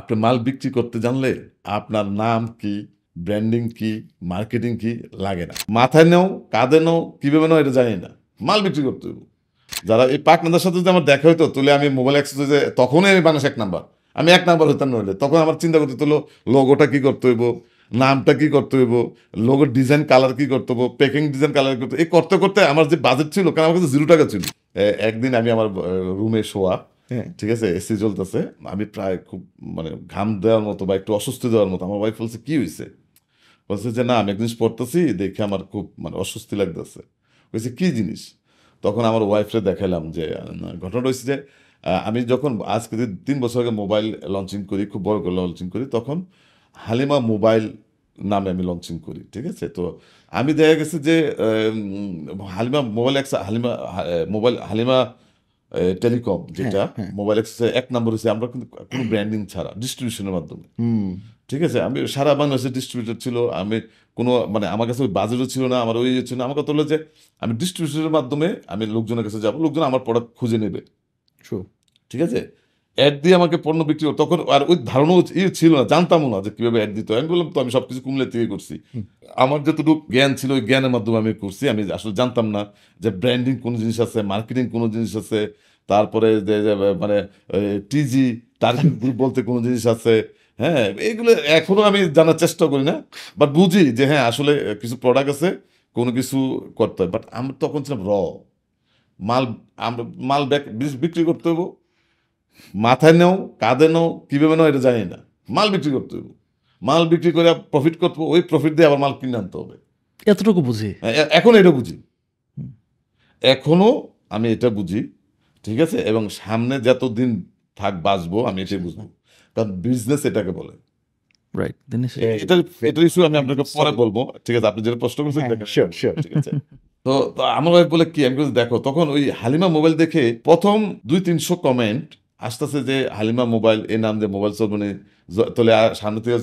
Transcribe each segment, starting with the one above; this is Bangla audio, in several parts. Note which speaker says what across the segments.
Speaker 1: আপনি মাল বিক্রি করতে জানলে আপনার নাম কি, ব্র্যান্ডিং কি, মার্কেটিং কি লাগে না। মাথায় নেও, কাঁধে নেও, কিভাবে নেও এটা জানি না, মাল বিক্রি করতে হইব। যারা এই পার্টনারদের সাথে যদি আমার দেখা হইতো, তুলে আমি মোবাইল এক্সচেঞ্জে তখনই আমি বাংলাদেশ 1 নাম্বার, আমি 1 নাম্বার হইতাম নইলে। তখন আমার চিন্তা করতে হলো লোগোটা কি করতে হইব, নামটা কি করতে হইব, লোগোর ডিজাইন কালার কি করতে হইব, প্যাকিং ডিজাইন কালার করতে, এই করতে করতে আমার যে বাজেট ছিল, কারণ আমার কাছে 0 টাকা ছিল। একদিন আমি আমার রুমে শোয়া, ঠিক আছে, এসি চলতেছে, আমি প্রায় খুব মানে ঘাম দেওয়ার মতো বা একটু অস্বস্তি দেওয়ার মতো। আমার ওয়াইফ বলছে কি হয়েছে, বলছে যে না আমি এক জিনিস পড়তেছি দেখে আমার খুব মানে অস্বস্তি লাগতেছে। বলছে কি জিনিস? তখন আমার ওয়াইফরে দেখালাম যে ঘটনাটা হয়েছে যে আমি যখন আজকে 3 বছর আগে মোবাইল লঞ্চিং করি, খুব বড় করে লঞ্চিং করি, তখন হালিমা মোবাইল নামে আমি লঞ্চিং করি, ঠিক আছে। তো আমি দেখা গেছে যে Halima mobile Halima mobile Halima telecom যেটা মোবাইল এক্সেসে 1 নম্বর হয়েছে, আমরা কিন্তু কোনো ব্র্যান্ডিং ছাড়া ডিস্ট্রিবিউশনের মাধ্যমে, ঠিক আছে। আমি সারা বাংলাদেশে ডিস্ট্রিবিউটর ছিল, আমি কোনো মানে আমার কাছে ওই বাজেটও ছিল না, আমার ওই ছিল না। আমার কথা হলো যে আমি ডিস্ট্রিবিউশনের মাধ্যমে আমি লোকজনের কাছে যাবো, লোকজন আমার প্রোডাক্ট খুঁজে নেবে, ঠিক আছে। অ্যাড দিয়ে আমাকে পণ্য বিক্রি করতো, তখন আর ওই ধারণাও ছিল না, জানতামও না যে কীভাবে অ্যাড দিতে হয়। আমি বললাম তো আমি সব কিছু কুমিল্লা থেকে করছি, আমার যতটুকু জ্ঞান ছিল ওই জ্ঞানের মাধ্যমে আমি করছি। আমি আসলে জানতাম না যে ব্র্যান্ডিং কোনো জিনিস আছে, মার্কেটিং কোনো জিনিস আছে, তারপরে যে মানে টিজি টার্গেট গ্রুপ বলতে কোনো জিনিস আছে। হ্যাঁ, এইগুলো এখনো আমি জানার চেষ্টা করি না, বাট বুঝি যে হ্যাঁ আসলে কিছু প্রোডাক্ট আছে, কোনো কিছু করতে হয়। বাট আমি তখন ছিলাম মাল, আমরা মাল বিক্রি করতে হবো, মাথায় নেও, কাঁধে নেও, কীভাবে নেও এটা জানি না, মাল বিক্রি করতে হইব। মাল বিক্রি করে প্রফিট করবো, ওই প্রফিট দিয়ে আবার মাল কিনে আনতে হবে।
Speaker 2: এতটুকু বুঝি
Speaker 1: এখন এটা বুঝি, এখনো আমি এটা বুঝি, ঠিক আছে। এবং সামনে যতদিন বাঁচবো আমি এটাই বুঝবো, কারণ বিজনেস এটাকে বলে।
Speaker 2: রাইট,
Speaker 1: এটার ইস্যু আমি আপনাকে পরে বলবো, ঠিক আছে। আপনি যেটা প্রশ্ন করছেন ঠিক আছে। তো আমার ওয়াইফ বলে কি, আমি দেখো তখন ওই হালিমা মোবাইল দেখে প্রথম 200-300 কমেন্ট আসতেছে যে হালিমা মোবাইল এই নাম দিয়ে মোবাইল চলবে, তাহলে সামনে থেকে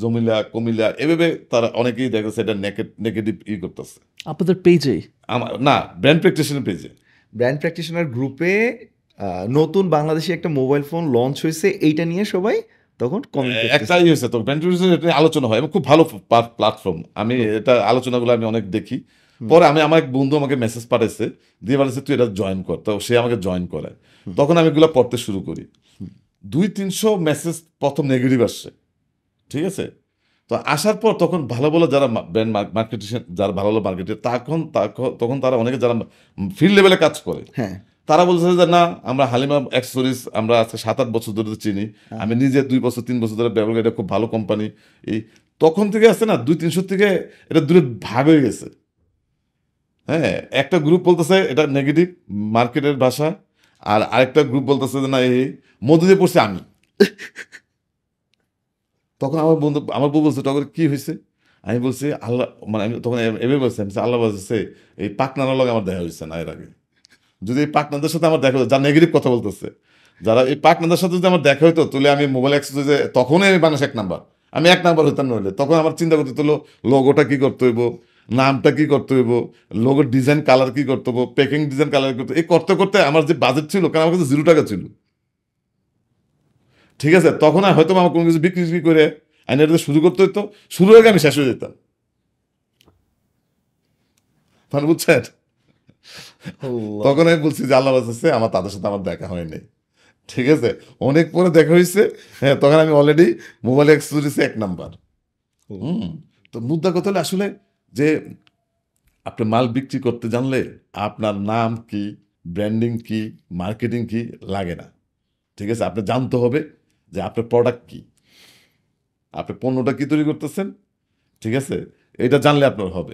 Speaker 1: জমিলা কমিলা এভাবে তারা অনেকেই দেখেছে এটা নেগেটিভ করতেছে
Speaker 2: আপনাদের পেজে,
Speaker 1: আমার না ব্র্যান্ড প্র্যাকটিশনার পেজে,
Speaker 3: ব্র্যান্ড প্র্যাকটিশনার গ্রুপে নতুন বাংলাদেশে একটা মোবাইল ফোন লঞ্চ হয়েছে, এইটা নিয়ে সবাই তখন
Speaker 1: একটাই হয়েছে। তো ব্র্যান্ড প্র্যাকটিশনার এটা আলোচনা হয় এবং খুব ভালো প্ল্যাটফর্ম। আমি এটা আলোচনাগুলো আমি অনেক দেখি। পরে আমার এক বন্ধু আমাকে মেসেজ পাঠাইছে, দিয়ে বলেছে তুই এটা জয়েন কর, তো সে আমাকে জয়েন করায়। তখন আমি এগুলো পড়তে শুরু করি। 200-300 মেসেজ প্রথম নেগেটিভ আসছে, ঠিক আছে। তো আসার পর তখন ভালো ভালো যারা ব্র্যান্ড মার্কেটিং, যারা ভালো ভালো মার্কেটিং, তখন তারা অনেকে যারা ফিল্ড লেভেলে কাজ করে, তারা বলছে যে না আমরা হালিমা অ্যাক্সেসরিজ আমরা আজকে 7-8 বছর ধরে চিনি, আমি নিজে 2-3 বছর ধরে ব্যবহার করি, এটা খুব ভালো কোম্পানি। এই তখন থেকে আসছে না 200-300 থেকে এটা দূরে ভাগ হয়ে গেছে। হ্যাঁ, একটা গ্রুপ বলতেছে এটা নেগেটিভ মার্কেটের ভাষা, আর আরেকটা গ্রুপ বলতেছে যে না এই মধ্যে দিয়ে পড়ছে আমি। তখন আমার বউ বলছে তখন কি হয়েছে, আমি বলছি আল্লাহ, মানে আমি তখন এভাবে বলছি, আমি আল্লাহ বলছে এই পাকনার লগে আমার দেখা হয়েছে না এর আগে। যদি এই পাকনাদের সাথে আমার দেখা হতো, যারা নেগেটিভ কথা বলতেছে, যারা এই পাকনাদের সাথে যদি আমার দেখা হইতো, তুলে আমি মোবাইল এক্সচেঞ্জে তখনই আমি বাংলাদেশ 1 নাম্বার, আমি 1 নাম্বার হইতাম নইলে। তখন আমার চিন্তা করতে হলো লোগোটা কি করতে হইব, নামটা কি করতে হইব, লোগোর ডিজাইন কালার কি করতে হবো, প্যাকিং ডিজাইন কালার করতে, এই করতে করতে আমার যে বাজেট ছিল, কারণ আমার কাছে 0 টাকা ছিল, ঠিক আছে। তখন হয়তো আমার কোনো কিছু বিক্রি করে আইন এটাতে শুরু করতে হইতো, শুরু হয়ে আমি শেষ হয়ে যেতাম, মানে বুঝছেন। তখন আমি বলছি যে আল্লাহ বাঁচাচ্ছে আমার তাদের সাথে আমার দেখা হয়নি, ঠিক আছে। অনেক পরে দেখা হয়েছে, হ্যাঁ, তখন আমি অলরেডি মোবাইল অ্যাক্সেসরিজে 1 নাম্বার। তো মুদ্রা কথা হলে আসলে যে আপনি মাল বিক্রি করতে জানলে আপনার নাম কি, ব্র্যান্ডিং কি, মার্কেটিং কি লাগে না, ঠিক আছে। আপনি জানতে হবে যে আপনার প্রোডাক্ট কি, আপনি পণ্যটা কি তৈরি করতেছেন, ঠিক আছে, এটা জানলে আপনার হবে।